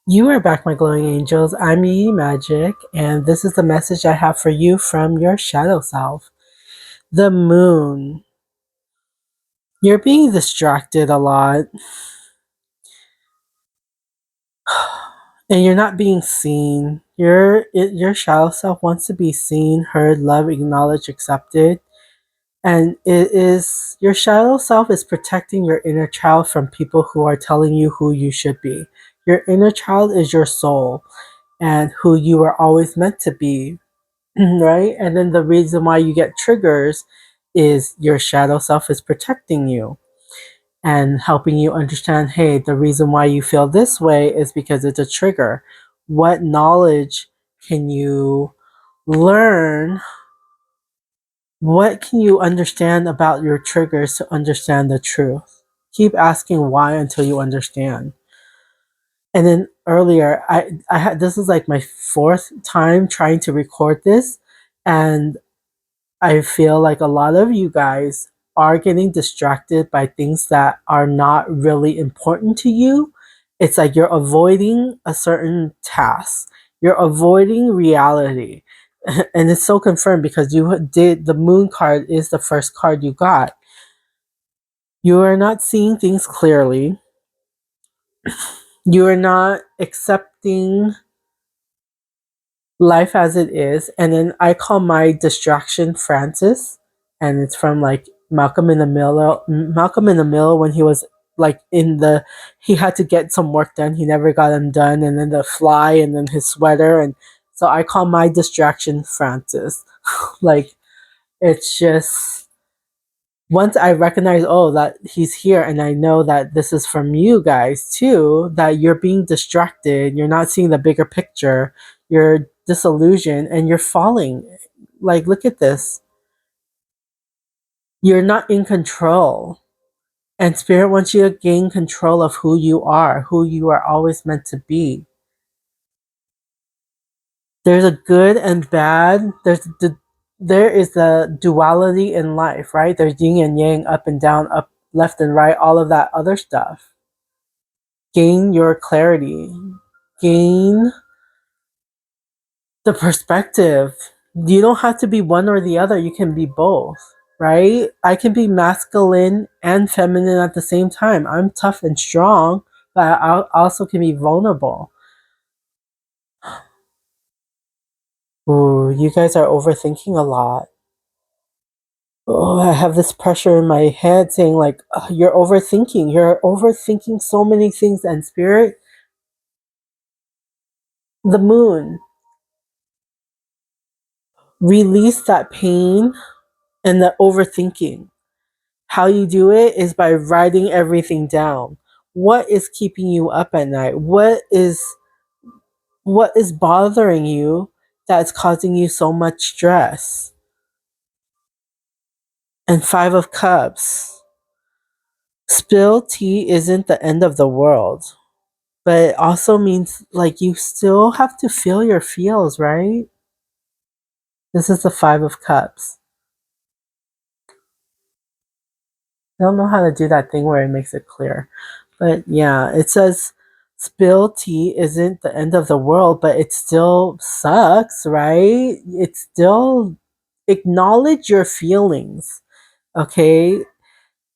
You are back, my glowing angels. I'm Yi Magic, and this is the message I have for you from your shadow self. The moon. You're being distracted a lot, and you're not being seen. Your shadow self wants to be seen, heard, loved, acknowledged, accepted. And it is your shadow self is protecting your inner child from people who are telling you who you should be. Your inner child is your soul and who you are always meant to be. Right? And then the reason why you get triggers is your shadow self is protecting you and helping you understand, hey, the reason why you feel this way is because it's a trigger. What knowledge can you learn? What can you understand about your triggers to understand the truth? Keep asking why until you understand. And then earlier, I had this is like my fourth time trying to record this, and I feel like a lot of you guys are getting distracted by things that are not really important to you. It's like you're avoiding a certain task, you're avoiding reality. And it's so confirmed because you did the moon card is the first card you got. You are not seeing things clearly, you are not accepting life as it is. And then I call my distraction Francis, and it's from like Malcolm in the Middle. Malcolm in the Middle, when he was like he had to get some work done. He never got them done, and then the fly, and then his sweater, and so I call my distraction Francis. Like it's just once I recognize, oh, that he's here, and I know that this is from you guys too, that you're being distracted, you're not seeing the bigger picture, you're disillusioned, and you're falling. Like, look at this. You're not in control. And Spirit wants you to gain control of who you are always meant to be. There's a good and bad. There is the duality in life, right? There's yin and yang, up and down, up, left and right, all of that other stuff. Gain your clarity, gain the perspective. You don't have to be one or the other, you can be both, right? I can be masculine and feminine at the same time. I'm tough and strong, but I also can be vulnerable. Ooh, you guys are overthinking a lot. Oh, I have this pressure in my head saying, like, you're overthinking. You're overthinking so many things. And Spirit, the moon, release that pain and the overthinking. How you do it is by writing everything down. What is keeping you up at night? What is bothering you that's causing you so much stress? And 5 of Cups. Spill tea isn't the end of the world, but it also means like you still have to feel your feels, right? This is the 5 of Cups. I don't know how to do that thing where it makes it clear. But yeah, it says spill tea isn't the end of the world, but it still sucks, right? It's still acknowledge your feelings, okay?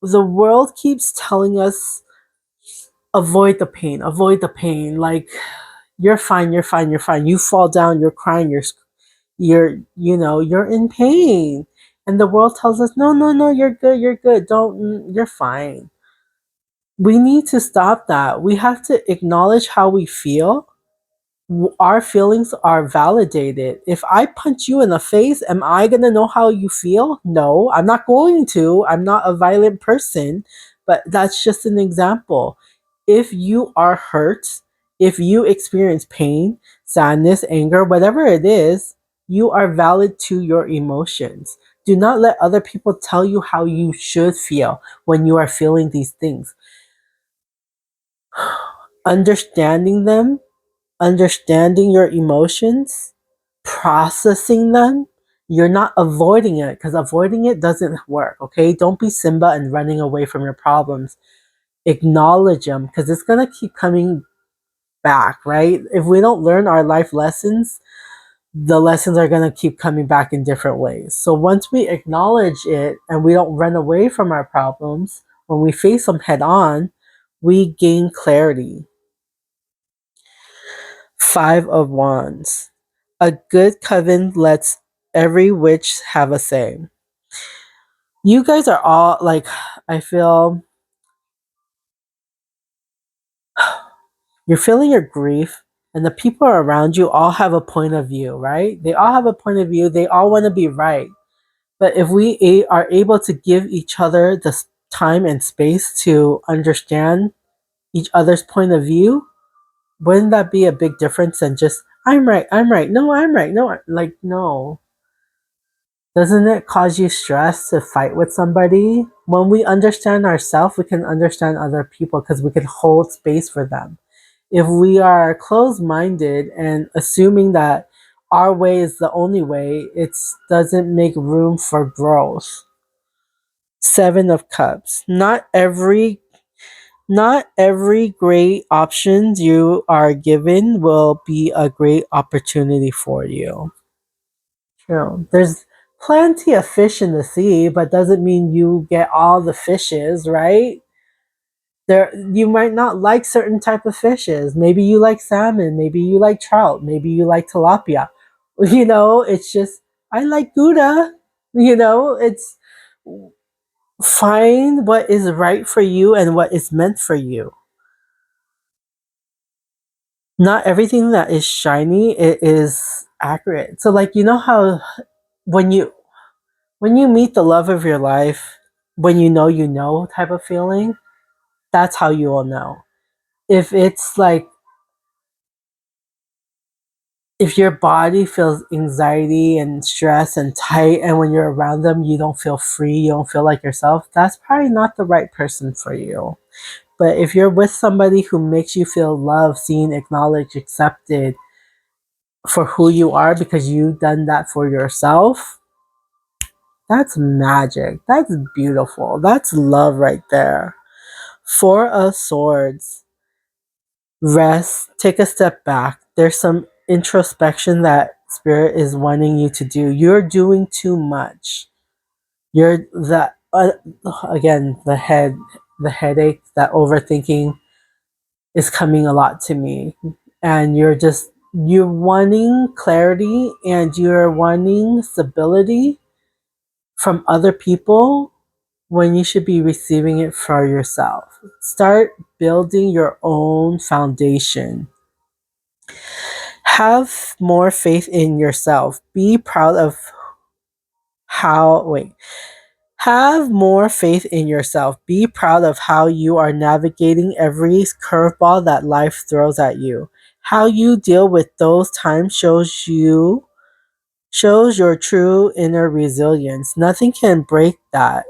The world keeps telling us avoid the pain, avoid the pain. Like you're fine, you're fine, you're fine. You fall down, you're crying, you're in pain. And the world tells us, no, no, no, you're good. Don't, you're fine. We need to stop that. We have to acknowledge how we feel. Our feelings are validated. If I punch you in the face, am I going to know how you feel? No, I'm not going to. I'm not a violent person, but that's just an example. If you are hurt, if you experience pain, sadness, anger, whatever it is, you are valid to your emotions. Do not let other people tell you how you should feel when you are feeling these things. Understanding them, understanding your emotions, processing them. You're not avoiding it because avoiding it doesn't work, okay? Don't be Simba and running away from your problems. Acknowledge them because it's going to keep coming back, right? If we don't learn our life lessons, the lessons are going to keep coming back in different ways. So once we acknowledge it and we don't run away from our problems, when we face them head on, we gain clarity. Five of Wands. A good coven lets every witch have a say. You guys are all like, I feel you're feeling your grief, and the people around you all have a point of view, right? They all have a point of view. They all want to be right. But if we are able to give each other the time and space to understand each other's point of view, wouldn't that be a big difference than just, I'm right, no, I'm right, no, like, no. Doesn't it cause you stress to fight with somebody? When we understand ourselves, we can understand other people because we can hold space for them. If we are closed minded and assuming that our way is the only way, it doesn't make room for growth. Seven of Cups. Not every great option you are given will be a great opportunity for you. True. There's plenty of fish in the sea, but doesn't mean you get all the fishes, right? There you might not like certain type of fishes. Maybe you like salmon, maybe you like trout, maybe you like tilapia. It's just I like Gouda. It's find what is right for you and what is meant for you. Not everything that is shiny it is accurate. So like how when you when you meet the love of your life, when you know type of feeling, that's how you will know. If it's like if your body feels anxiety and stress and tight and when you're around them you don't feel free, you don't feel like yourself, that's probably not the right person for you. But if you're with somebody who makes you feel loved, seen, acknowledged, accepted for who you are because you've done that for yourself, that's magic. That's beautiful. That's love right there. Four of Swords. Rest. Take a step back. There's some introspection that Spirit is wanting you to do. You're doing too much. You're the again the headache, that overthinking is coming a lot to me, and you're wanting clarity and you're wanting stability from other people when you should be receiving it for yourself. Start building your own foundation. Have more faith in yourself. Be proud of how, wait, have more faith in yourself. Be proud of how you are navigating every curveball that life throws at you. How you deal with those times shows your true inner resilience. Nothing can break that.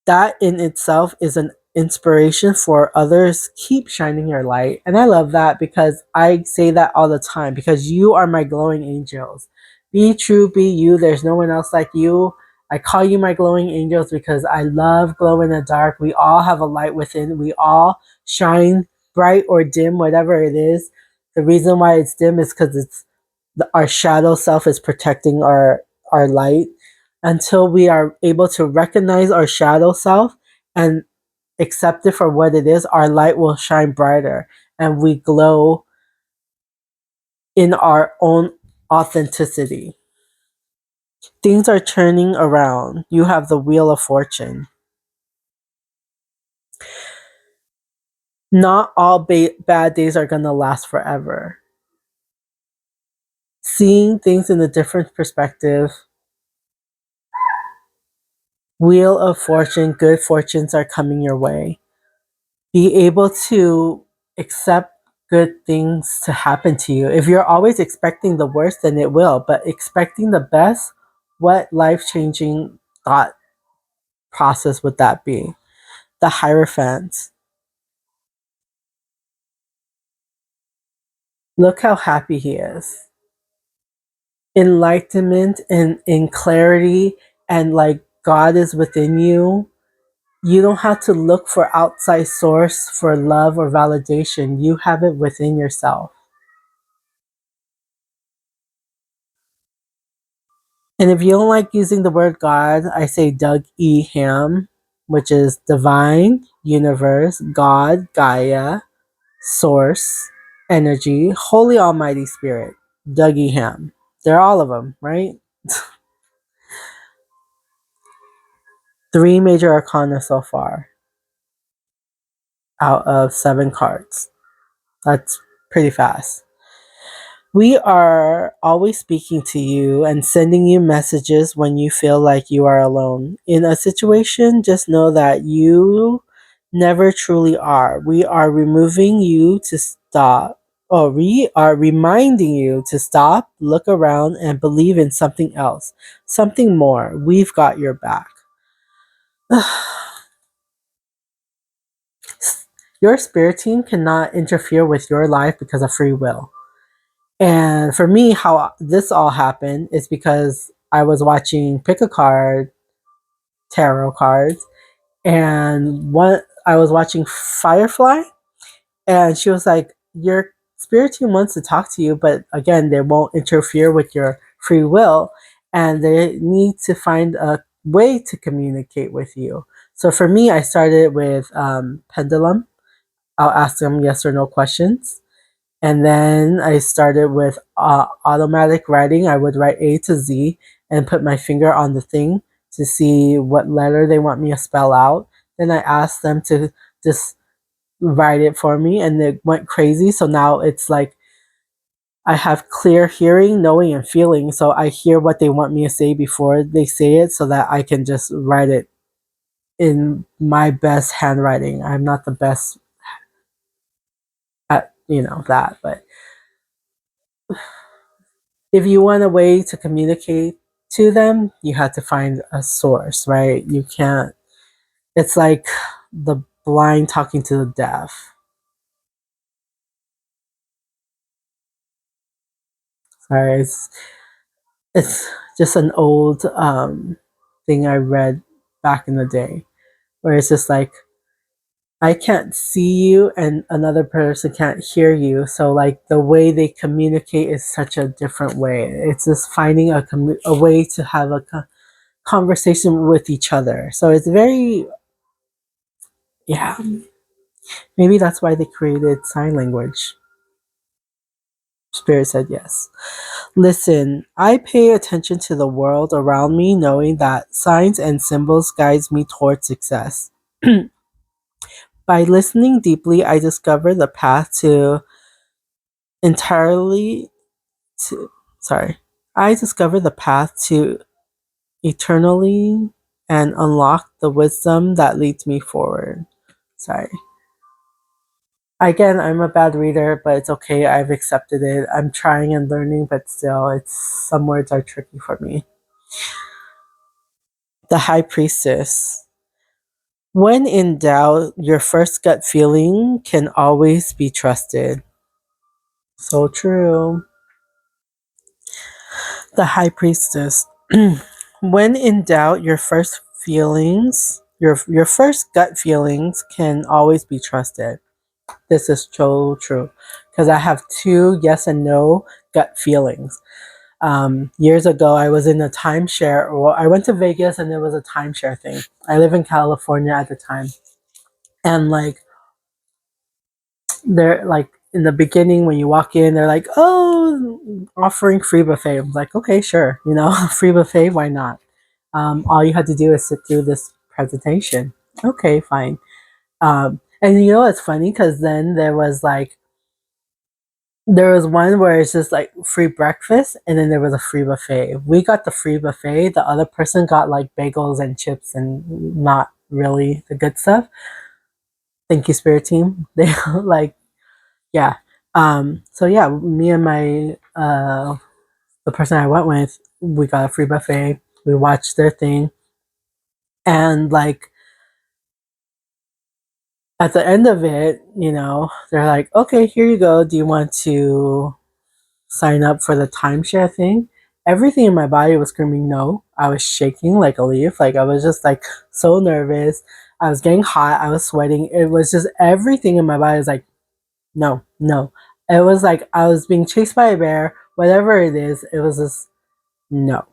That in itself is an inspiration for others. Keep shining your light. And I love that because I say that all the time because you are my glowing angels. Be true, be you. There's no one else like you. I call you my glowing angels because I love glow in the dark. We all have a light within. We all shine bright or dim, whatever it is. The reason why it's dim is because our shadow self is protecting our light. Until we are able to recognize our shadow self and accept it for what it is, our light will shine brighter and we glow in our own authenticity. Things are turning around. You have the wheel of fortune. Not all bad days are going to last forever. Seeing things in a different perspective, wheel of fortune, good fortunes are coming your way. Be able to accept good things to happen to you. If you're always expecting the worst, then it will. But expecting the best, what life changing thought process would that be? The Hierophant. Look how happy he is. Enlightenment and in clarity, and like God is within you. You don't have to look for outside source for love or validation. You have it within yourself. And if you don't like using the word God, I say Doug E. Ham, which is divine, universe, God, Gaia, source, energy, holy almighty spirit. Doug E. Ham. They're all of them, right? Three major arcana so far out of seven cards. That's pretty fast. We are always speaking to you and sending you messages when you feel like you are alone. In a situation, just know that you never truly are. We are removing you to stop, or we are reminding you to stop, look around, and believe in something else, something more. We've got your back. Your spirit team cannot interfere with your life because of free will. And for me, how this all happened is because I was watching pick a card tarot cards, and one I was watching Firefly, and she was like, "Your spirit team wants to talk to you, but again, they won't interfere with your free will, and they need to find a way to communicate with you." So for me, I started with pendulum. I'll ask them yes or no questions. And then I started with automatic writing. I would write A to Z and put my finger on the thing to see what letter they want me to spell out. Then I asked them to just write it for me, and it went crazy. So now it's like I have clear hearing, knowing, and feeling. So I hear what they want me to say before they say it so that I can just write it in my best handwriting. I'm not the best at, that, but if you want a way to communicate to them, you have to find a source, right? You can't, it's like the blind talking to the deaf. Sorry, it's just an old thing I read back in the day where it's just like, I can't see you and another person can't hear you. So like the way they communicate is such a different way. It's just finding a way to have a conversation with each other. So it's very, yeah, maybe that's why they created sign language. Spirit said yes. Listen, I pay attention to the world around me, knowing that signs and symbols guides me towards success. By listening deeply, I discover the path to entirely to sorry. I discover the path to eternally and unlock the wisdom that leads me forward. Sorry. Again, I'm a bad reader, but it's okay. I've accepted it. I'm trying and learning, but still, it's some words are tricky for me. The High Priestess. When in doubt, your first gut feeling can always be trusted. So true. The High Priestess. When in doubt, your first gut feelings can always be trusted. This is so true because I have two yes and no gut feelings. Years ago, I was in a timeshare, or I went to Vegas and it was a timeshare thing. I live in California at the time, and like they're like in the beginning when you walk in, they're like, "Oh, offering free buffet." I'm like, "Okay, sure, free buffet, why not?" All you had to do is sit through this presentation. Okay, fine. And it's funny because then there was one where it's just like free breakfast, and then there was a free buffet. We got the free buffet. The other person got like bagels and chips and not really the good stuff. Thank you, Spirit Team. They like, yeah. So yeah, me and my the person I went with, we got a free buffet. We watched their thing, and like at the end of it, they're like, "Okay, here you go. Do you want to sign up for the timeshare thing?" Everything in my body was screaming no. I was shaking like a leaf. Like I was just like so nervous. I was getting hot. I was sweating. It was just everything in my body was like, no, no. It was like I was being chased by a bear. Whatever it is, it was just no.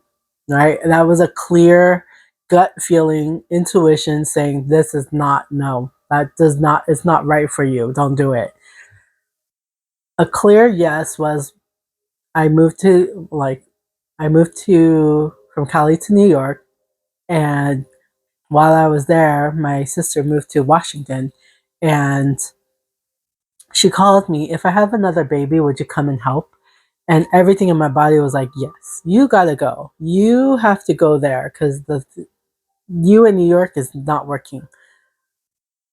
Right? And that was a clear gut feeling, intuition saying this is not no. That does not. It's not right for you. Don't do it. A clear yes was I moved to from Cali to New York, and while I was there, my sister moved to Washington, and she called me, if I have another baby, would you come and help? And everything in my body was like, yes, you gotta go. You have to go there because you in New York is not working.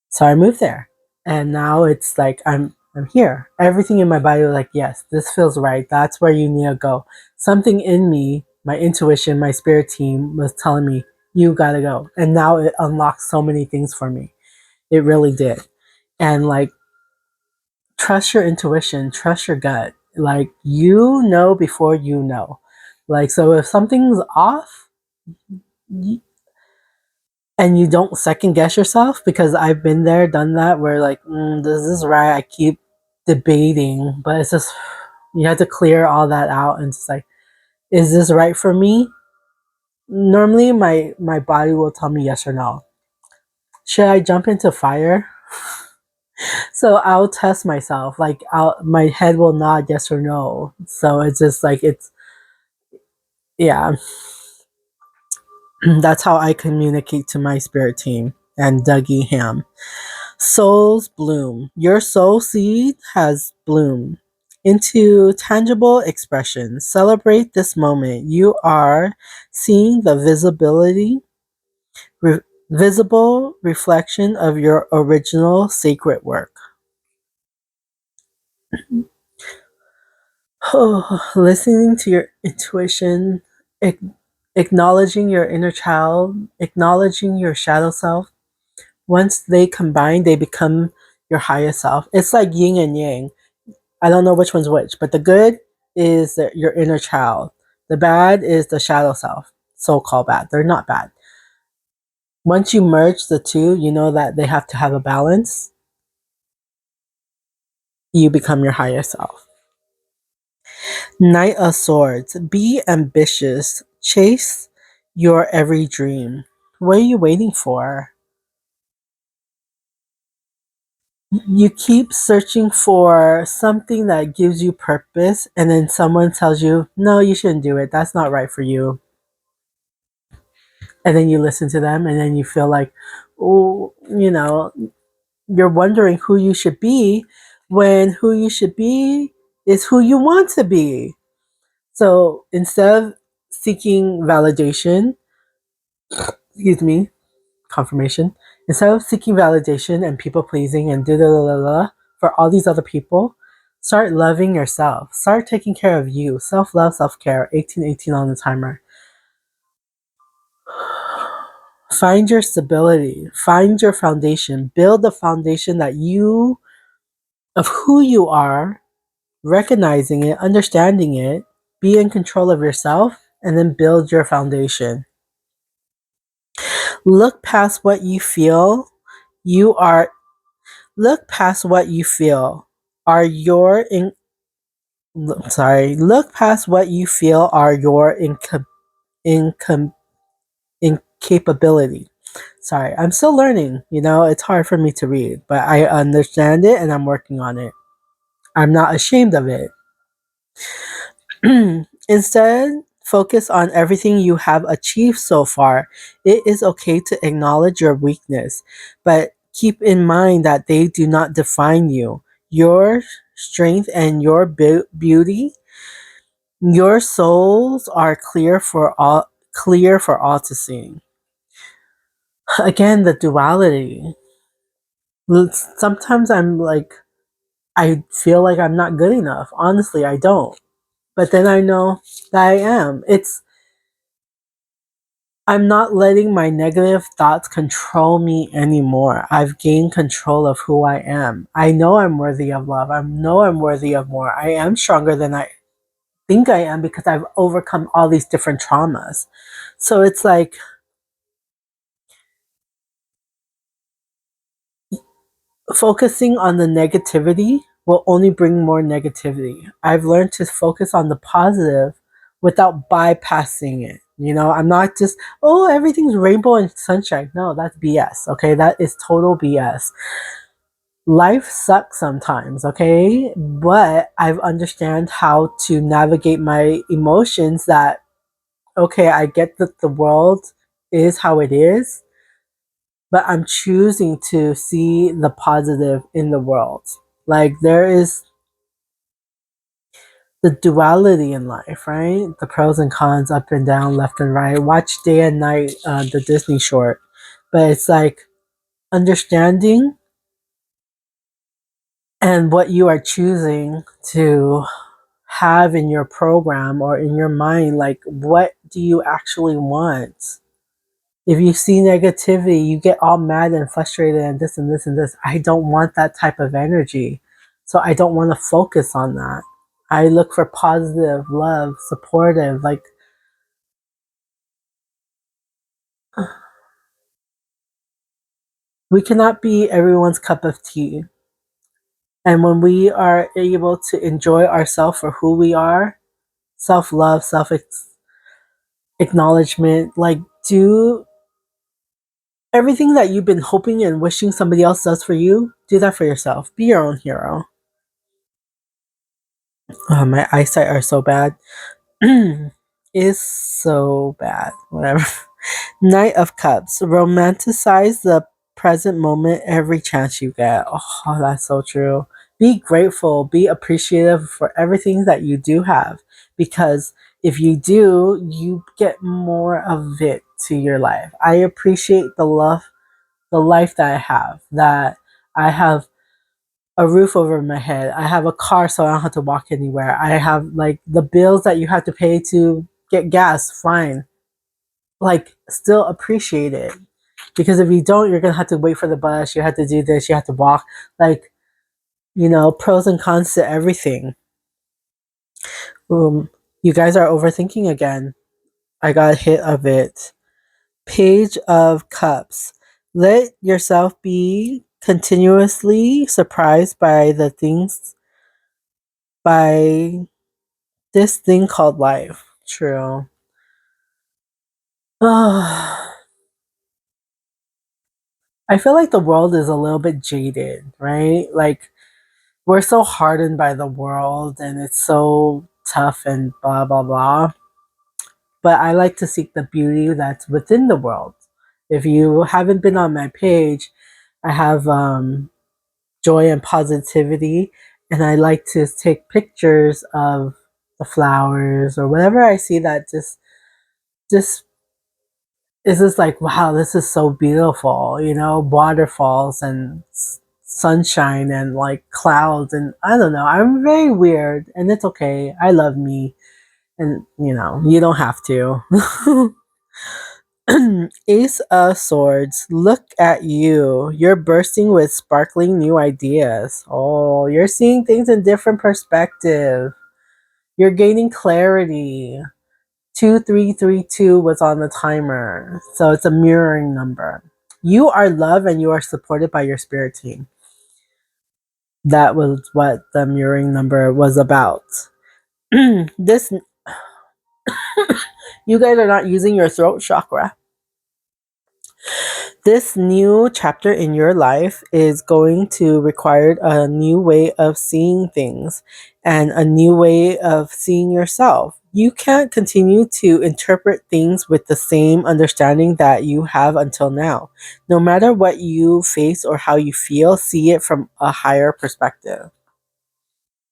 So I moved there, and now it's like I'm here. Everything in my body was like, yes, this feels right. That's where you need to go. Something in me, my intuition, my spirit team was telling me you gotta go, and now it unlocked so many things for me. It really did, and like trust your intuition, trust your gut. Like you know before you know. Like so, if something's off, and you don't second guess yourself because I've been there, done that, where like, this is right. I keep debating, but it's just you have to clear all that out and it's like, is this right for me? Normally, my body will tell me yes or no. Should I jump into fire? So I'll test myself. Like, my head will nod yes or no. So it's just like it's yeah. That's how I communicate to my spirit team and Dougie Ham. Souls bloom. Your soul seed has bloomed into tangible expression. Celebrate this moment. You are seeing the re- visible reflection of your original sacred work. Listening to your intuition, ac- acknowledging your inner child, acknowledging your shadow self. Once they combine, they become your higher self. It's like yin and yang. I don't know which one's which, but the good is your inner child. The bad is the shadow self, so called bad. They're not bad. Once you merge the two, you know that they have to have a balance. You become your higher self. Knight of Swords. Be ambitious. Chase your every dream. What are you waiting for? You keep searching for something that gives you purpose, and then someone tells you, no, you shouldn't do it. That's not right for you. And then you listen to them, and then you feel like, oh, you're wondering who you should be when who you should be is who you want to be. So instead of seeking validation, excuse me, confirmation, instead of seeking validation and people pleasing and da da da da for all these other people, start loving yourself. Start taking care of you. Self love, self care. 1818 on the timer. Find your stability. Find your foundation. Build the foundation that you of who you are, recognizing it, understanding it, be in control of yourself, and then build your foundation. Look past what you feel. You are Look past what you feel. Are your in sorry. Look past what you feel are your incom- incapability. Sorry, I'm still learning. It's hard for me to read, but I understand it and I'm working on it. I'm not ashamed of it. Instead, focus on everything you have achieved so far. It is okay to acknowledge your weakness, but keep in mind that they do not define you. Your strength and your beauty, your souls are clear for all to see. Again, the duality. Sometimes I'm like I feel like I'm not good enough. Honestly, I don't. But then I know that I am. I'm not letting my negative thoughts control me anymore. I've gained control of who I am. I know I'm worthy of love. I know I'm worthy of more. I am stronger than I think I am because I've overcome all these different traumas. So it's like Focusing on the negativity will only bring more negativity. I've learned to focus on the positive without bypassing it. I'm not just, oh, everything's rainbow and sunshine. No, that's BS. Okay, that is total BS. Life sucks sometimes, okay? But I've understand how to navigate my emotions that okay, I get that the world is how it is, but I'm choosing to see the positive in the world. Like there is the duality in life, right? The pros and cons, up and down, left and right. Watch Day and Night, the Disney short, but it's like understanding and what you are choosing to have in your program or in your mind. Like, what do you actually want? If you see negativity, you get all mad and frustrated and this and this and this. I don't want that type of energy. So I don't want to focus on that. I look for positive, love, supportive. Like, we cannot be everyone's cup of tea. And when we are able to enjoy ourselves for who we are, self love, self acknowledgement, like, do everything that you've been hoping and wishing somebody else does for you, do that for yourself. Be your own hero. Oh, my eyesight are so bad. Is so bad. Whatever. Knight of Cups. Romanticize the present moment every chance you get. Oh, that's so true. Be grateful. Be appreciative for everything that you do have. Because if you do, you get more of it to your life. I appreciate the life that I have. That I have a roof over my head. I have a car so I don't have to walk anywhere. I have like the bills that you have to pay to get gas, fine. Like still appreciate it. Because if you don't, you're gonna have to wait for the bus, you have to do this, you have to walk. Like, pros and cons to everything. Um, you guys are overthinking again. I got a hit of it. Page of Cups. Let yourself be continuously surprised by the things by this thing called life. True. I feel like the world is a little bit jaded, right? Like we're so hardened by the world and it's so tough and blah blah blah. But I like to seek the beauty that's within the world. If you haven't been on my page, I have joy and positivity, and I like to take pictures of the flowers or whatever I see that just it's just like, wow, this is so beautiful, waterfalls and sunshine and like clouds. And I don't know, I'm very weird and it's okay. I love me. And you don't have to. Ace of Swords, look at you. You're bursting with sparkling new ideas. Oh, you're seeing things in different perspective. You're gaining clarity. 2332 was on the timer. So it's a mirroring number. You are loved and you are supported by your spirit team. That was what the mirroring number was about. This You guys are not using your throat chakra. This new chapter in your life is going to require a new way of seeing things and a new way of seeing yourself. You can't continue to interpret things with the same understanding that you have until now. No matter what you face or how you feel, see it from a higher perspective.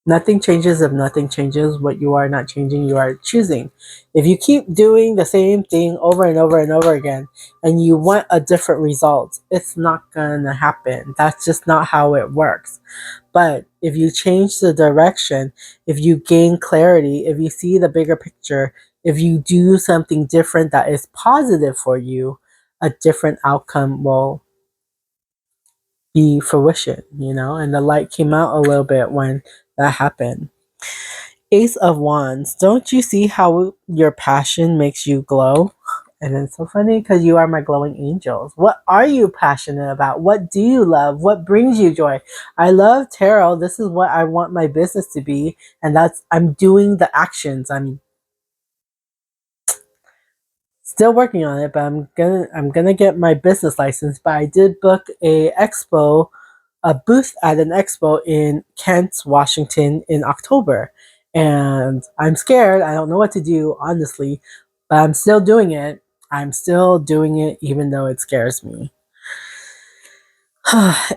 Nothing changes if nothing changes. What you are not changing, you are choosing. If you keep doing the same thing over and over and over again and you want a different result, it's not going to happen. That's just not how it works. But if you change the direction, if you gain clarity, if you see the bigger picture, if you do something different that is positive for you, a different outcome will be fruition, and the light came out a little bit when that happened. Ace of Wands, don't you see how your passion makes you glow? And it's so funny because you are my glowing angels. What are you passionate about? What do you love? What brings you joy? I love tarot. This is what I want my business to be. And that's, I'm doing the actions. I'm still working on it, but I'm gonna get my business license. But I did book a booth at an expo in Kent, Washington in October. And I'm scared. I don't know what to do, honestly, but I'm still doing it. I'm still doing it even though it scares me.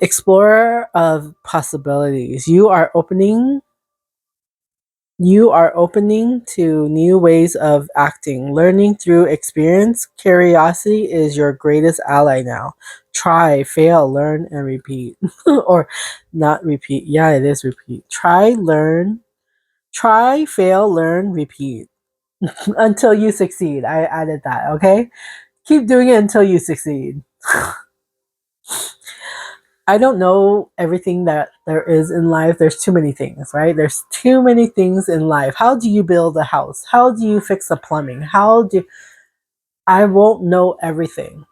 Explorer of possibilities. You are opening to new ways of acting. Learning through experience, curiosity is your greatest ally now. Try, fail, learn, and repeat. Or not repeat. Yeah, it is repeat. Try, fail, learn, repeat until you succeed. I added that, okay? Keep doing it until you succeed. I don't know everything that there is in life. There's too many things, right? There's too many things in life. How do you build a house? How do you fix the plumbing? I won't know everything.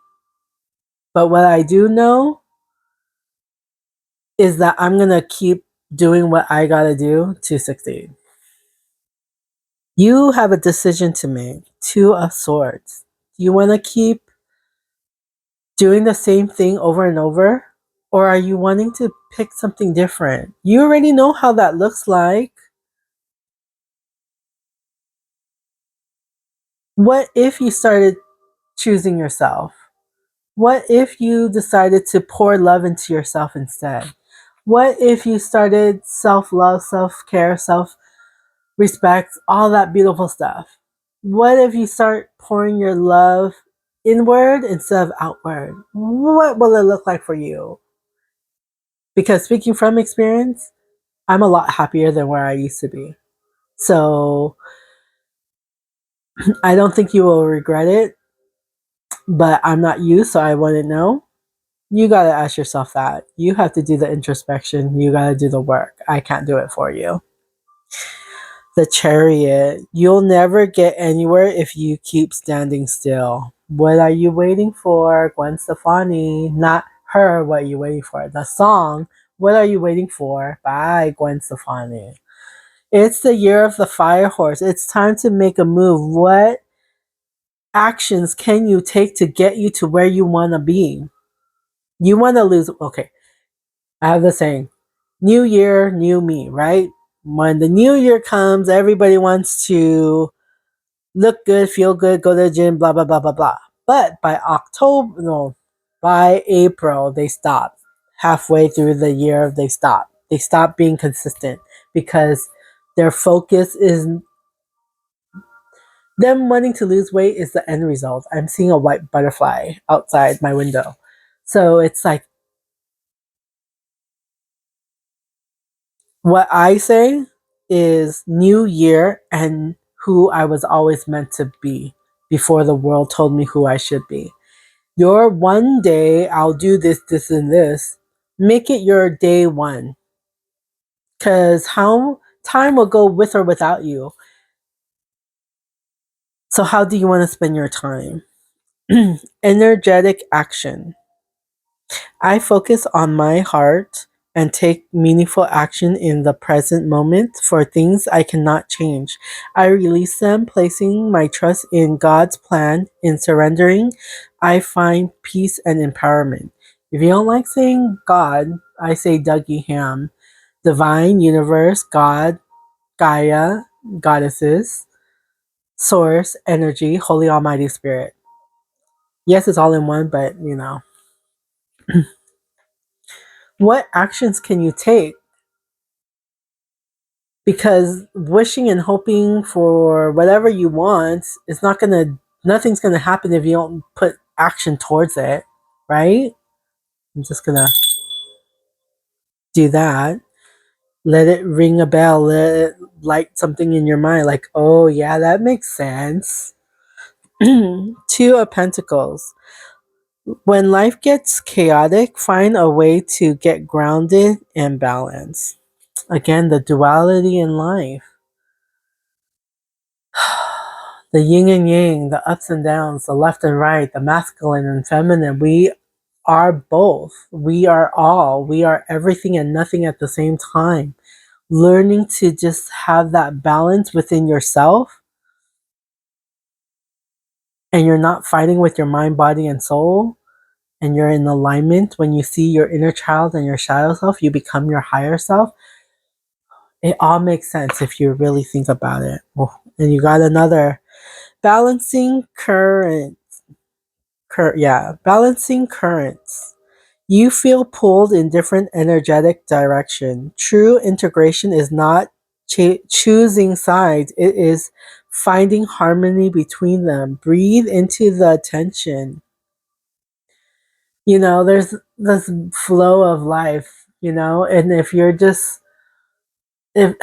But what I do know is that I'm going to keep doing what I got to do to succeed. You have a decision to make. Two of Swords. Do you want to keep doing the same thing over and over? Or are you wanting to pick something different? You already know how that looks like. What if you started choosing yourself? What if you decided to pour love into yourself instead? What if you started self love, self care, self respect, all that beautiful stuff? What if you start pouring your love inward instead of outward? What will it look like for you? Because speaking from experience, I'm a lot happier than where I used to be. So I don't think you will regret it, but I'm not you, so I wouldn't know. You got to ask yourself that. You have to do the introspection. You got to do the work. I can't do it for you. The Chariot. You'll never get anywhere if you keep standing still. What are you waiting for? Gwen Stefani. Not her, what are you waiting for? The song, What Are You Waiting For? By Gwen Stefani. It's the year of the fire horse. It's time to make a move. What actions can you take to get you to where you want to be? You want to lose. Okay, I have the saying, new year, new me, right? When the new year comes, everybody wants to look good, feel good, go to the gym, blah, blah, blah, blah, blah. But by October, no, by April, they stop. Halfway through the year, they stop. They stop being consistent because their focus is them wanting to lose weight is the end result. I'm seeing a white butterfly outside my window. So it's like, what I say is new year and who I was always meant to be before the world told me who I should be. Your one day, I'll do this, this, and this. Make it your day one. Because how time will go with or without you. So, how do you want to spend your time? Energetic action. I focus on my heart and take meaningful action in the present moment for things I cannot change. I release them, placing my trust in God's plan. In surrendering, I find peace and empowerment. If you don't like saying God, I say Dougie Ham. Divine, universe, God, Gaia, goddesses, source, energy, holy almighty spirit. Yes, it's all in one, but you know. What actions can you take? Because wishing and hoping for whatever you want is not gonna nothing's gonna happen if you don't put action towards it, right? I'm just gonna do that. Let it ring a bell, let it light something in your mind, like, oh yeah, that makes sense. Two of Pentacles. When life gets chaotic, find a way to get grounded and balanced. Again, the duality in life. The yin and yang, the ups and downs, the left and right, the masculine and feminine. We are both. We are all. We are everything and nothing at the same time. Learning to just have that balance within yourself, and you're not fighting with your mind, body, and soul, and you're in alignment. When you see your inner child and your shadow self, you become your higher self. It all makes sense if you really think about it. Oh, and you got another balancing current. Balancing currents. You feel pulled in different energetic direction. True integration is not choosing sides. It is finding harmony between them. Breathe into the tension. There's this flow of life, and if you're just if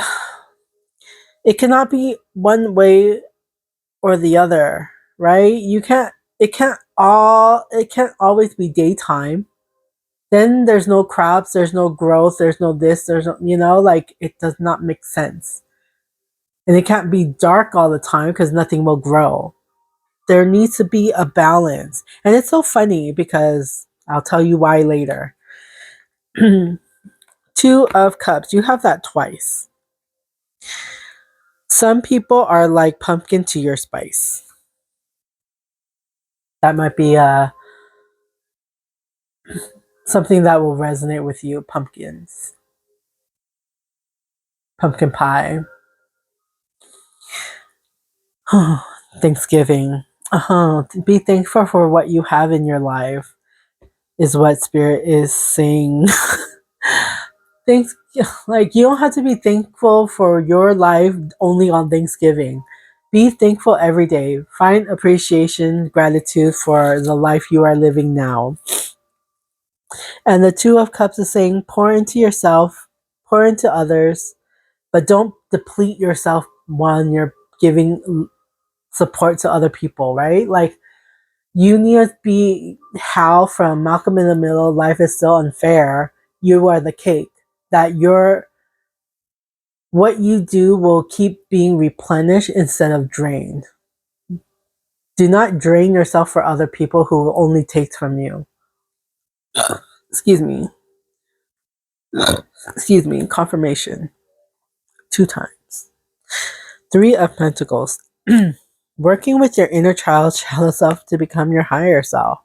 it cannot be one way or the other, right? It can't always be daytime. Then there's no crops, there's no growth, there's no this, there's no, like it does not make sense. And it can't be dark all the time because nothing will grow. There needs to be a balance. And it's so funny because I'll tell you why later. Two of Cups, you have that twice. Some people are like pumpkin to your spice. That might be something that will resonate with you. Pumpkins, pumpkin pie. Thanksgiving. Be thankful for what you have in your life, is what Spirit is saying. Thanks. Like, you don't have to be thankful for your life only on Thanksgiving. Be thankful every day. Find appreciation, gratitude for the life you are living now. And the Two of Cups is saying pour into yourself, pour into others, but don't deplete yourself when you're giving support to other people, right? Like, you need to be Hal from Malcolm in the Middle, Life is Still Unfair. You are the cake. That what you do will keep being replenished instead of drained. Do not drain yourself for other people who will only take from you. Excuse me. Excuse me. Confirmation. 2 times. Three of Pentacles. Working with your inner child, shadow self to become your higher self.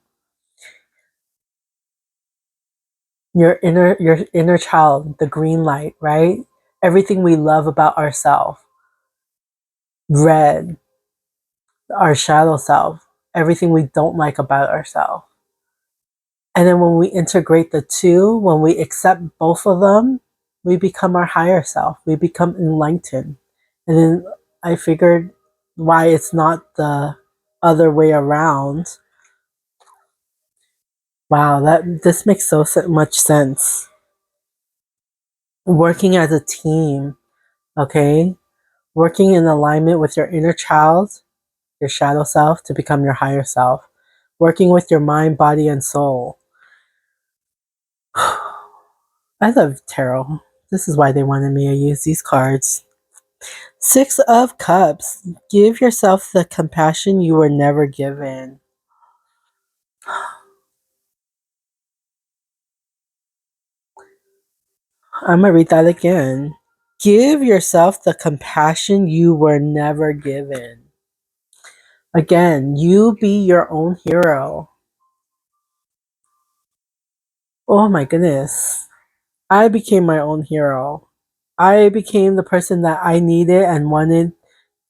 Your inner child, the green light, right? Everything we love about ourselves. Red, our shadow self. Everything we don't like about ourselves. And then when we integrate the two, when we accept both of them, we become our higher self. We become enlightened. And then I figured why it's not the other way around. Wow, this makes so much sense. Working as a team, okay? Working in alignment with your inner child, your shadow self to become your higher self. Working with your mind, body, and soul. I love tarot. This is why they wanted me to use these cards. Six of Cups. Give yourself the compassion you were never given. I'm going to read that again. Give yourself the compassion you were never given. Again, you be your own hero. Oh my goodness. I became my own hero. I became the person that I needed and wanted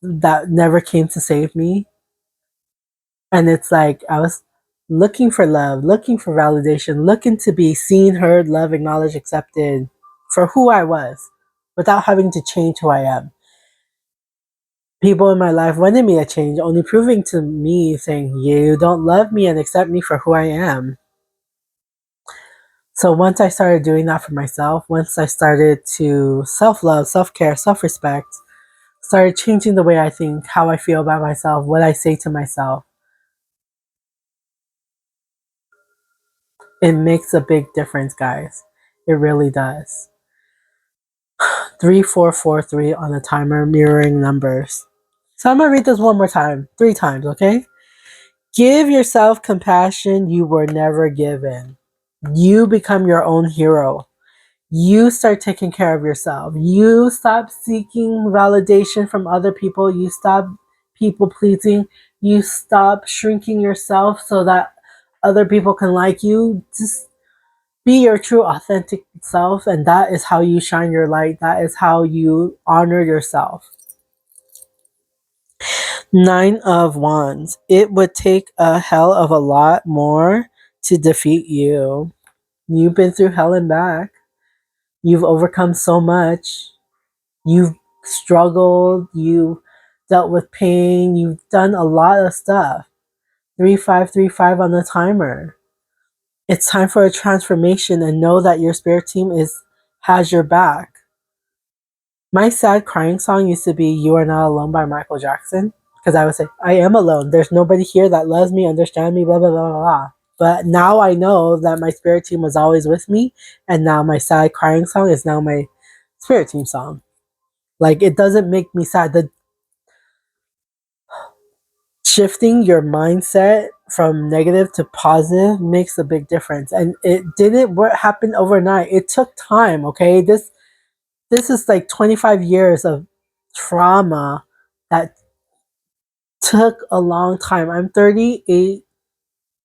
that never came to save me. And it's like I was looking for love, looking for validation, looking to be seen, heard, loved, acknowledged, accepted for who I was without having to change who I am. People in my life wanted me to change, only proving to me, saying, you don't love me and accept me for who I am. So once I started doing that for myself, once I started to self-love, self-care, self-respect, started changing the way I think, how I feel about myself, what I say to myself, it makes a big difference, guys. It really does. 3443 on the timer, mirroring numbers. So I'm gonna read this one more time, 3 times, okay? Give yourself compassion you were never given. You become your own hero. You start taking care of yourself. You stop seeking validation from other people. You stop people pleasing. You stop shrinking yourself so that other people can like you. Just be your true, authentic self, and that is how you shine your light. That is how you honor yourself. Nine of Wands. It would take a hell of a lot more to defeat you. You've been through hell and back. You've overcome so much. You've struggled. You've dealt with pain. You've done a lot of stuff. 3535 on the timer. It's time for a transformation, and know that your spirit team is has your back. My sad crying song used to be You Are Not Alone by Michael Jackson. Because I would say, I am alone. There's nobody here that loves me, understands me, blah, blah, blah, blah, blah. But now I know that my spirit team was always with me. And now my sad crying song is now my spirit team song. Like, it doesn't make me sad. The shifting your mindset from negative to positive makes a big difference. And it didn't happen overnight. It took time, okay? This is like 25 years of trauma that took a long time. I'm 38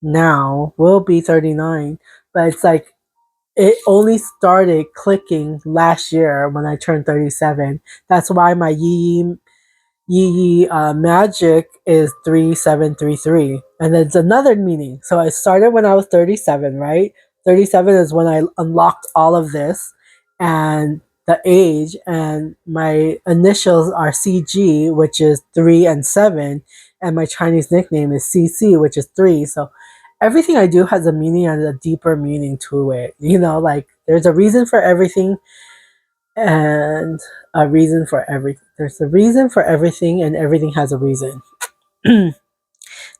now, will be 39, but it's like it only started clicking last year when I turned 37. That's why my Yi magic is 3733. And there's another meaning. So I started when I was 37, right? 37 is when I unlocked all of this and the age, and my initials are CG, which is 3 and 7, and my Chinese nickname is CC, which is 3. So everything I do has a meaning and a deeper meaning to it. Like there's a reason for everything and a reason for everything. There's a reason for everything, and everything has a reason.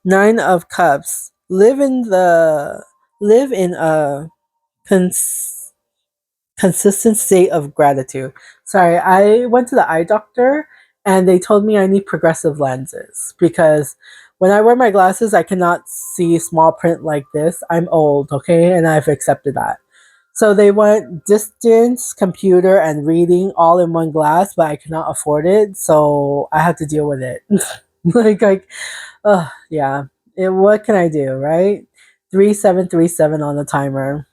Nine of Cups. Live in a cons- consistent state of gratitude. Sorry, I went to the eye doctor and they told me I need progressive lenses because when I wear my glasses, I cannot see small print like this. I'm old, okay, and I've accepted that. So they want distance, computer, and reading all in one glass, but I cannot afford it, so I have to deal with it. like, yeah. What can I do, right? 3737 on the timer.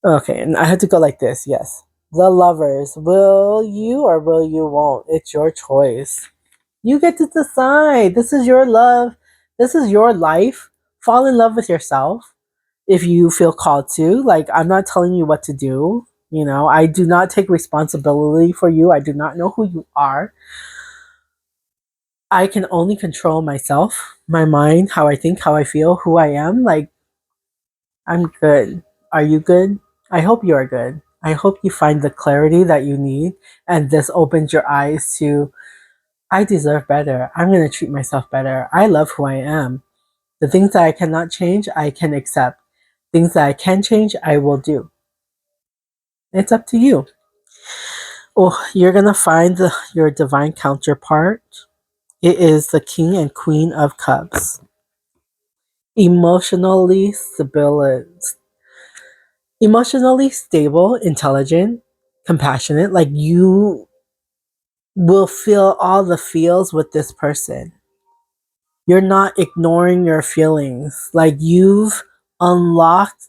Okay, and I have to go like this. Yes. The lovers. Will you or will you won't? It's your choice. You get to decide. This is your love. This is your life. Fall in love with yourself if you feel called to. Like, I'm not telling you what to do. I do not take responsibility for you. I do not know who you are. I can only control myself, my mind, how I think, how I feel, who I am. Like, I'm good. Are you good? I hope you are good. I hope you find the clarity that you need, and this opens your eyes to I deserve better. I'm going to treat myself better. I love who I am. The things that I cannot change, I can accept. Things that I can change, I will do. It's up to you. Oh, you're going to find your divine counterpart. It is the King and Queen of Cups. Emotionally stable, intelligent, compassionate. Like you will feel all the feels with this person. You're not ignoring your feelings. Like you've unlocked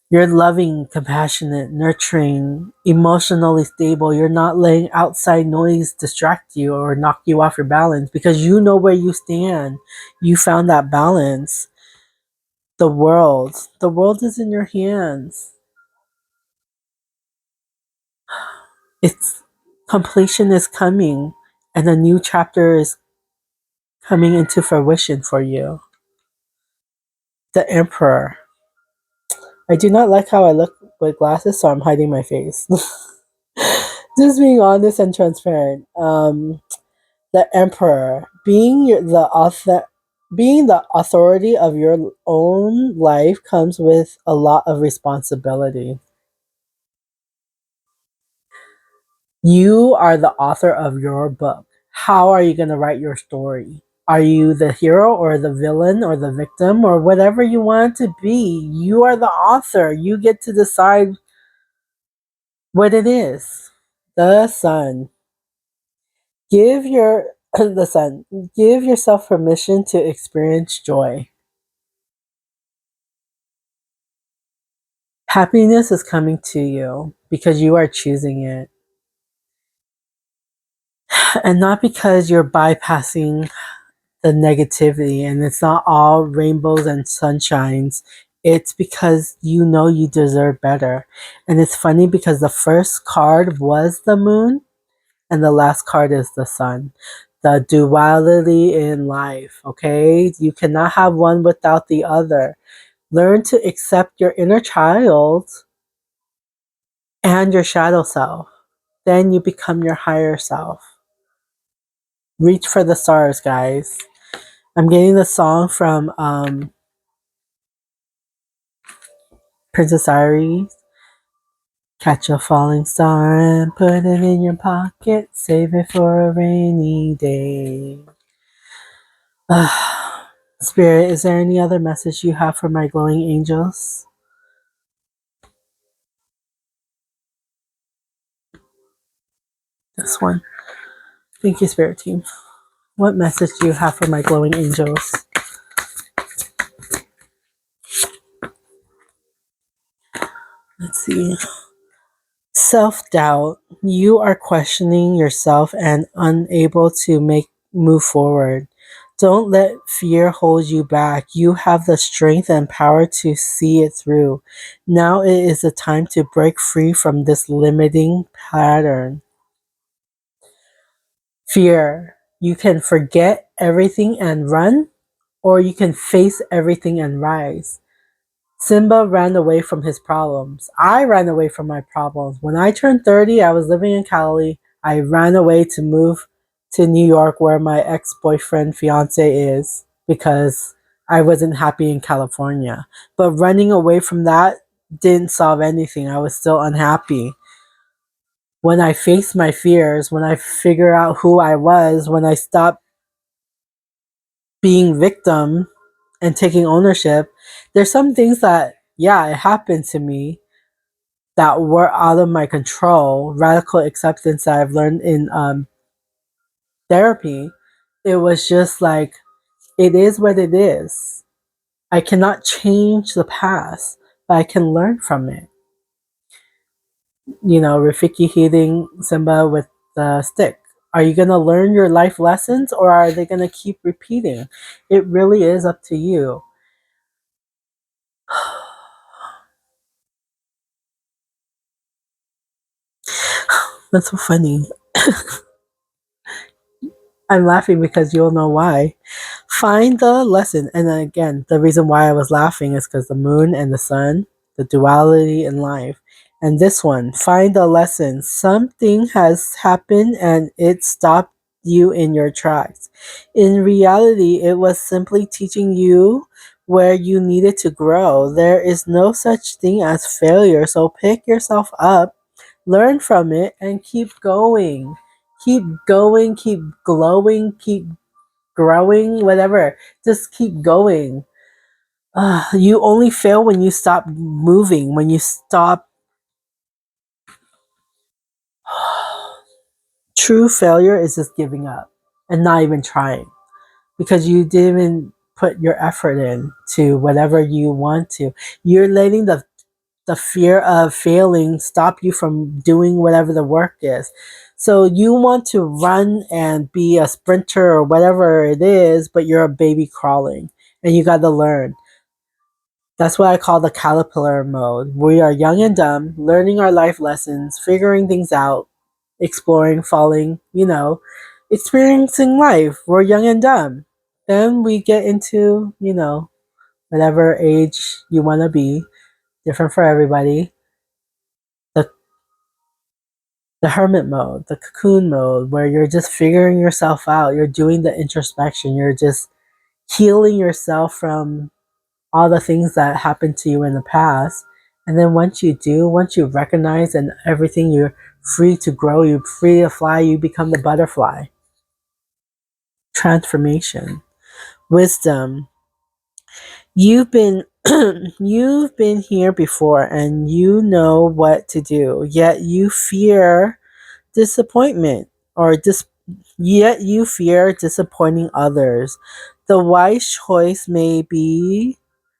you're loving, compassionate, nurturing, emotionally stable. You're not letting outside noise distract you or knock you off your balance because you know where you stand. You found that balance. The world is in your hands. It's completion is coming and a new chapter is coming into fruition for you. The Emperor. I do not like how I look with glasses, so I'm hiding my face. Just being honest and transparent. The Emperor, being the authority of your own life comes with a lot of responsibility. You are the author of your book. How are you going to write your story? Are you the hero or the villain or the victim or whatever you want it to be? You are the author. You get to decide what it is. The sun. Give your the sun. Give yourself permission to experience joy. Happiness is coming to you because you are choosing it. And not because you're bypassing the negativity and it's not all rainbows and sunshines. It's because you know you deserve better. And it's funny because the first card was the moon and the last card is the sun. The duality in life, okay? You cannot have one without the other. Learn to accept your inner child and your shadow self. Then you become your higher self. Reach for the stars, guys. I'm getting the song from Princess Diaries. Catch a falling star and put it in your pocket. Save it for a rainy day. Spirit, is there any other message you have for my glowing angels? This one. Thank you, Spirit Team. What message do you have for my glowing angels? Let's see. Self doubt. You are questioning yourself and unable to move forward. Don't let fear hold you back. You have the strength and power to see it through. Now it is the time to break free from this limiting pattern. Fear. You can forget everything and run, or you can face everything and rise. Simba ran away from his problems. I ran away from my problems. When I turned 30, I was living in Cali. I ran away to move to New York where my ex-boyfriend fiance is because I wasn't happy in California. But running away from that didn't solve anything. I was still unhappy. When I faced my fears, when I figured out who I was, when I stopped being victim and taking ownership, there's some things that, yeah, it happened to me that were out of my control. Radical acceptance that I've learned in therapy. It was just like, it is what it is. I cannot change the past, but I can learn from it. You know, Rafiki hitting Simba with the stick. Are you going to learn your life lessons or are they going to keep repeating? It really is up to you. That's so funny. I'm laughing because you'll know why. Find the lesson. And then again, the reason why I was laughing is because the moon and the sun, the duality in life. And this one, find the lesson. Something has happened and it stopped you in your tracks. In reality, it was simply teaching you where you needed to grow. There is no such thing as failure. So pick yourself up, learn from it, and keep going. Keep going, keep glowing, keep growing, whatever. Just keep going. You only fail when you stop moving, when you stop. True failure is just giving up and not even trying because you didn't even put your effort in to whatever you want to. You're letting the fear of failing stop you from doing whatever the work is. So you want to run and be a sprinter or whatever it is, but you're a baby crawling and you got to learn. That's what I call the caterpillar mode. We are young and dumb, learning our life lessons, figuring things out, exploring, falling, experiencing life. We're young and dumb. Then we get into, whatever age you want to be, different for everybody. The the hermit mode, the cocoon mode, where you're just figuring yourself out. You're doing the introspection. You're just healing yourself from all the things that happened to you in the past. And then once you recognize and everything, you're free to grow, you're free to fly, you become the butterfly. Transformation. Wisdom. You've been you've been here before and you know what to do, yet you fear disappointment or yet you fear disappointing others. The wise choice may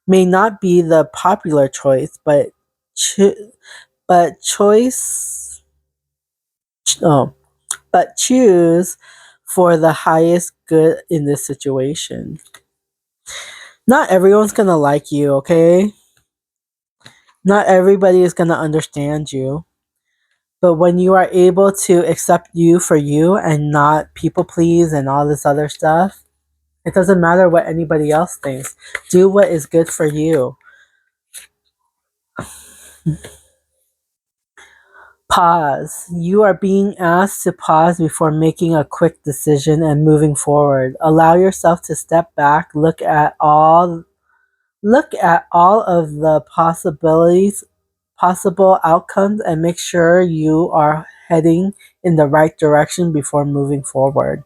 not be the popular choice, but choice oh, but choose for the highest good in this situation. Not everyone's gonna like you, okay? Not everybody is gonna understand you. But when you are able to accept you for you and not people please and all this other stuff, it doesn't matter what anybody else thinks. Do what is good for you. Pause. You are being asked to pause before making a quick decision and moving forward. Allow yourself to step back, look at all of the possible outcomes and make sure you are heading in the right direction before moving forward.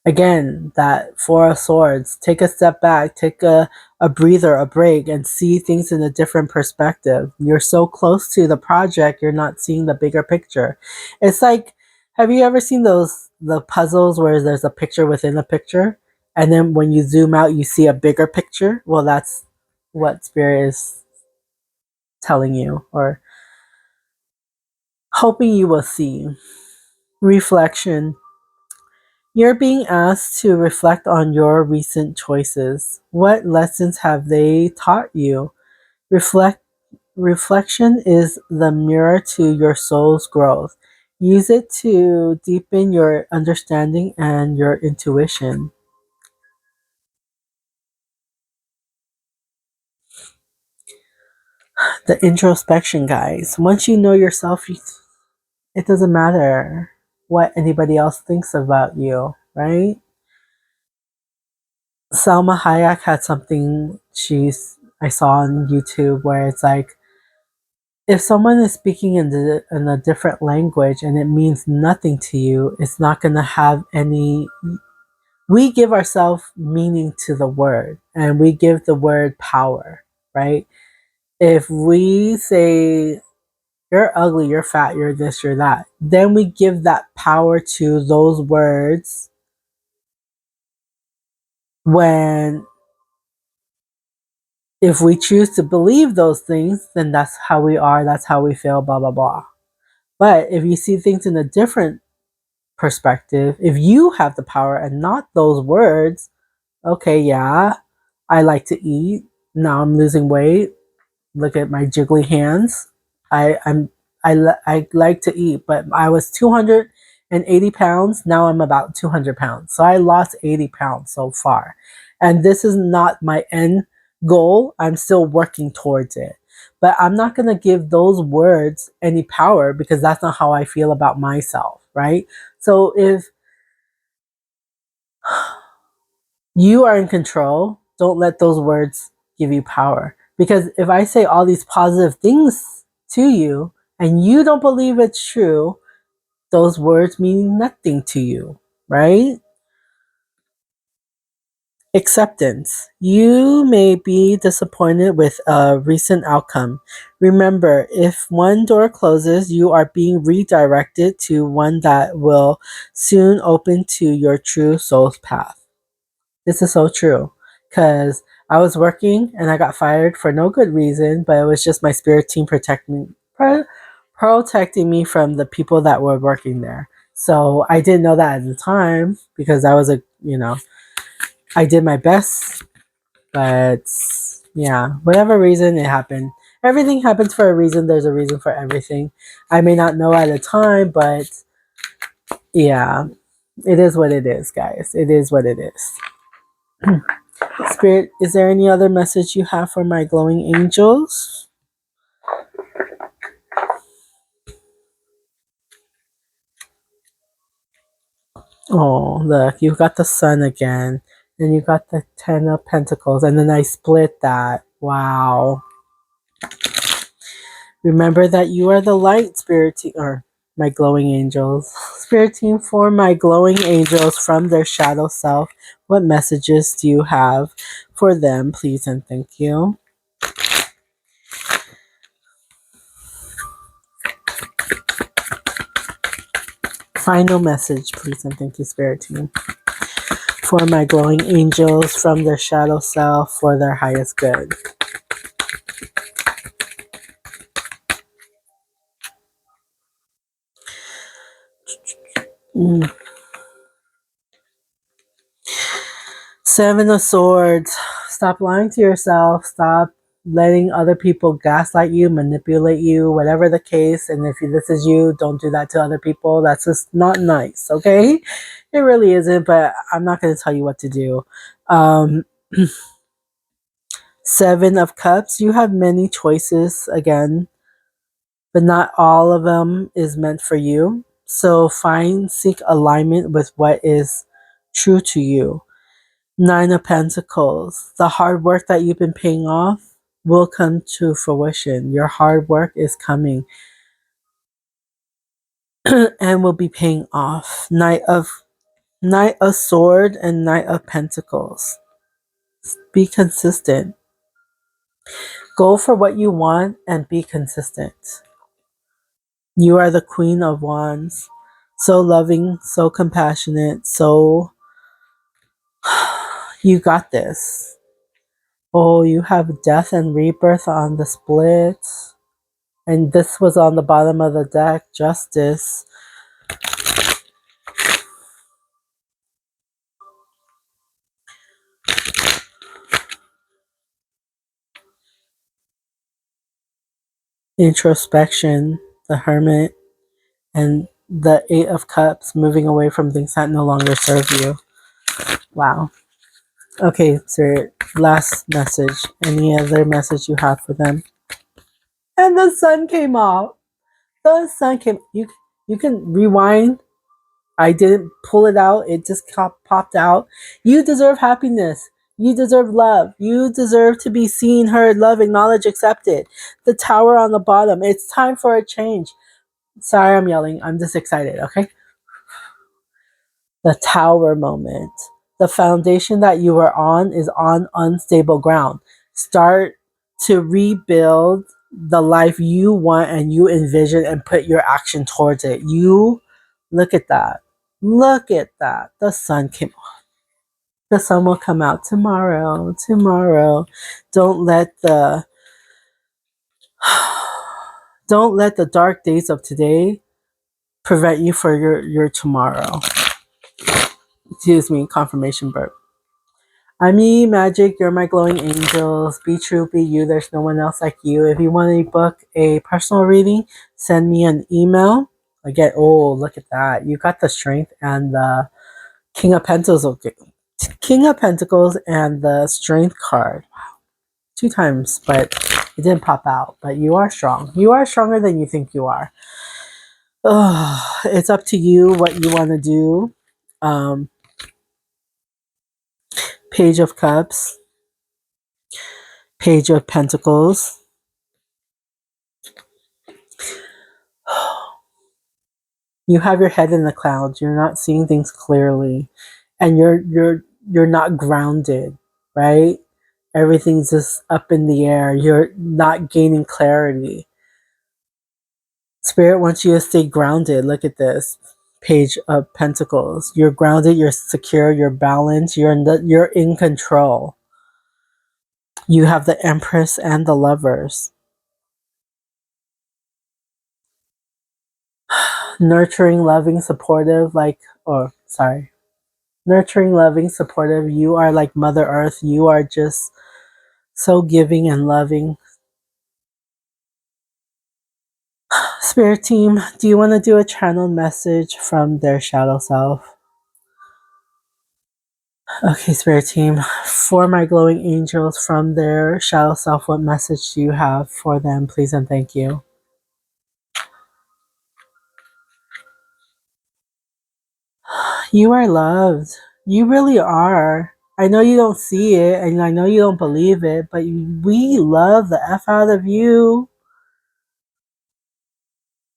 Again, that Four of Swords. Take a step back, take a breather, a break, and see things in a different perspective. You're so close to the project, you're not seeing the bigger picture. It's like, have you ever seen the puzzles where there's a picture within a picture? And then when you zoom out, you see a bigger picture? Well, that's what Spirit is telling you or hoping you will see. Reflection. You're being asked to reflect on your recent choices. What lessons have they taught you? Reflection is the mirror to your soul's growth. Use it to deepen your understanding and your intuition. The introspection, guys. Once you know yourself, it doesn't matter what anybody else thinks about you, right? Selma Hayek had something I saw on YouTube where it's like if someone is speaking in a different language and it means nothing to you, it's not going to have any. We give ourselves meaning to the word and we give the word power, right? If we say, you're ugly, you're fat, you're this, you're that, then we give that power to those words when if we choose to believe those things, then that's how we are, that's how we feel, blah, blah, blah. But if you see things in a different perspective, if you have the power and not those words, okay, yeah, I like to eat. Now I'm losing weight. Look at my jiggly hands. I I'm I like to eat, but I was 280 pounds. Now I'm about 200 pounds. So I lost 80 pounds so far, and this is not my end goal. I'm still working towards it. But I'm not going to give those words any power because that's not how I feel about myself, right? So if you are in control, don't let those words give you power. Because if I say all these positive things to you and you don't believe it's true, those words mean nothing to you, right? Acceptance. You may be disappointed with a recent outcome. Remember, if one door closes, you are being redirected to one that will soon open to your true soul's path. This is so true because I was working and I got fired for no good reason, but it was just my spirit team protecting me from the people that were working there. So I didn't know that at the time because I was I did my best, but yeah, whatever reason it happened. Everything happens for a reason. There's a reason for everything. I may not know at the time, but yeah, it is what it is, guys. It is what it is. Spirit, is there any other message you have for my glowing angels? Oh, look, you got the sun again, and you got the Ten of Pentacles, and then I split that. Wow. Remember that you are the light, spirit team, or my glowing angels. Spirit team, for my glowing angels from their shadow self, what messages do you have for them, please and thank you? Final message, please and thank you, spirit team. For my glowing angels from their shadow self for their highest good. Mm. Seven of Swords. Stop lying to yourself. Stop letting other people gaslight you, manipulate you, whatever the case. And if this is you, don't do that to other people. That's just not nice, okay? It really isn't, but I'm not going to tell you what to do. Um, Seven of Cups. You have many choices again, but not all of them is meant for you. So seek alignment with what is true to you. Nine of Pentacles. The hard work that you've been paying off will come to fruition. Your hard work is coming and will be paying off. Knight of Sword and Knight of Pentacles. Be consistent. Go for what you want and be consistent. You are the Queen of Wands. So loving, so compassionate, so you got this. Oh, you have death and rebirth on the split. And this was on the bottom of the deck, Justice. Introspection, the Hermit, and the Eight of Cups, moving away from things that no longer serve you. Wow. Okay, sir, last message. Any other message you have for them? And the sun came out. The sun came. You can rewind. I didn't pull it out. It just popped out. You deserve happiness. You deserve love. You deserve to be seen, heard, loved, acknowledged, accepted. The tower on the bottom. It's time for a change. Sorry, I'm yelling. I'm just excited, okay? The tower moment. The foundation that you are on is on unstable ground. Start to rebuild the life you want and you envision and put your action towards it. You look at that. Look at that. The sun came on. The sun will come out tomorrow. Tomorrow. Don't let the don't let the dark days of today prevent you for your tomorrow. Excuse me, confirmation burp. I'm me, Magic. You're my glowing angels. Be true, be you. There's no one else like you. If you want to book a personal reading, send me an email. Again, oh, look at that. You got the strength and the King of Pentacles. Okay. King of Pentacles and the strength card. Wow. Two times, but it didn't pop out. But you are strong. You are stronger than you think you are. Oh, it's up to you what you want to do. Um, Page of Cups. Page of Pentacles. You have your head in the clouds. You're not seeing things clearly, and you're not grounded, right? Everything's just up in the air. You're not gaining clarity. Spirit wants you to stay grounded. Look at this Page of Pentacles. You're grounded. You're secure. You're balanced. You're in control. You have the Empress and the Lovers. Nurturing, loving, supportive, nurturing, loving, supportive. You are like Mother Earth. You are just so giving and loving. Spirit team, do you want to do a channel message from their shadow self? Okay, Spirit team, for my glowing angels from their shadow self, what message do you have for them, please and thank you? You are loved. You really are. I know you don't see it and I know you don't believe it, but we love the F out of you.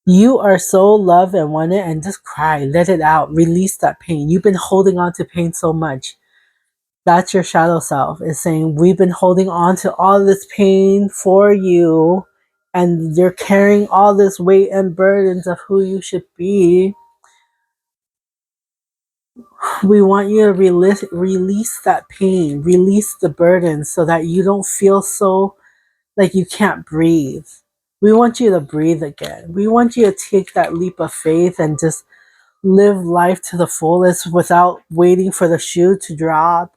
You are so loved and wanted, and just cry, let it out, release that pain. You've been holding on to pain so much. That's your shadow self is saying, we've been holding on to all this pain for you, and you're carrying all this weight and burdens of who you should be. We want you to release that pain, release the burden so that you don't feel so like you can't breathe. We want you to breathe again. We want you to take that leap of faith and just live life to the fullest without waiting for the shoe to drop.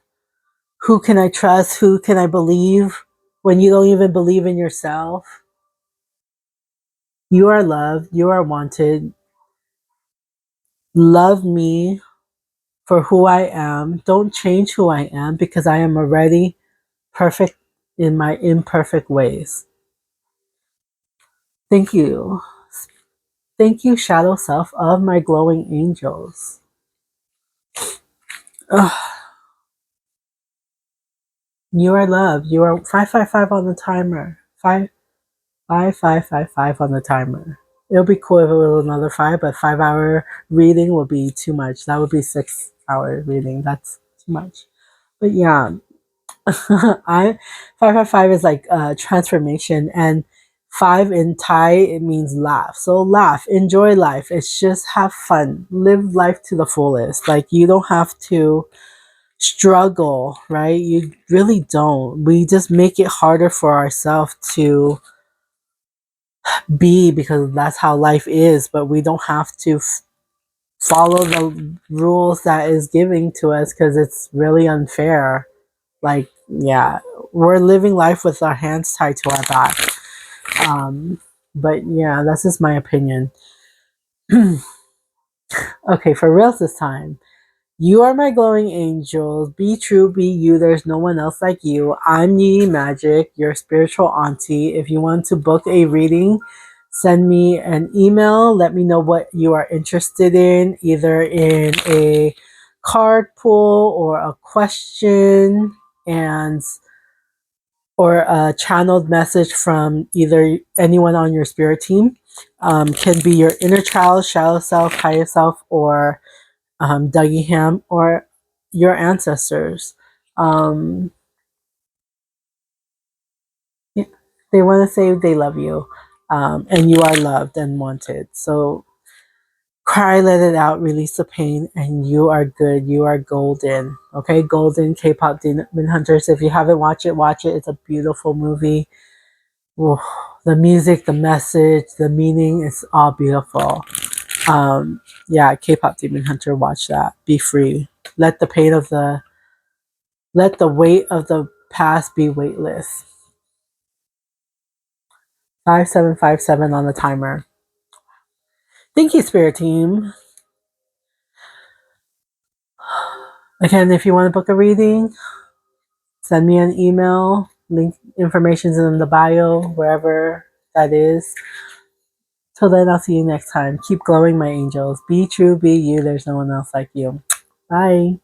Who can I trust? Who can I believe when you don't even believe in yourself? You are loved. You are wanted. Love me for who I am. Don't change who I am because I am already perfect in my imperfect ways. Thank you. Thank you, shadow self of my glowing angels. Ugh, you are loved. You are 555 on the timer. 55555 on the timer. It'll be cool if it was another 5, but 5 hour reading would be too much. That would be 6 hour reading. That's too much. But yeah, I 555 is like transformation, and 5 in Thai it means laugh. So laugh, enjoy life. It's just have fun, live life to the fullest. Like you don't have to struggle, right? You really don't. We just make it harder for ourselves to be because that's how life is. But we don't have to follow the rules that is giving to us because it's really unfair. Like, yeah, we're living life with our hands tied to our back. Um, but yeah, that's just my opinion. Okay, for reals this time. You are my glowing angels. Be true, be you. There's no one else like you. I'm Yee Magic, your spiritual auntie. If you want to book a reading, send me an email. Let me know what you are interested in, either in a card pull or a question, and or a channeled message from either anyone on your spirit team. Can be your inner child, shadow self, higher self, or Dougie Ham, or your ancestors. Um, yeah, they want to say they love you, and you are loved and wanted. So cry, let it out, release the pain, and you are good. You are golden. Okay, golden K-pop Demon Hunters. If you haven't watched it, watch it. It's a beautiful movie. Ooh, the music, the message, the meaning is all beautiful. Yeah, K-pop Demon Hunter. Watch that. Be free. Let the pain of the Let the weight of the past be weightless. 5757 on the timer. Thank you, Spirit Team. Again, if you want to book a reading, send me an email. Link information is in the bio, wherever that is. Till then, I'll see you next time. Keep glowing, my angels. Be true, be you. There's no one else like you. Bye.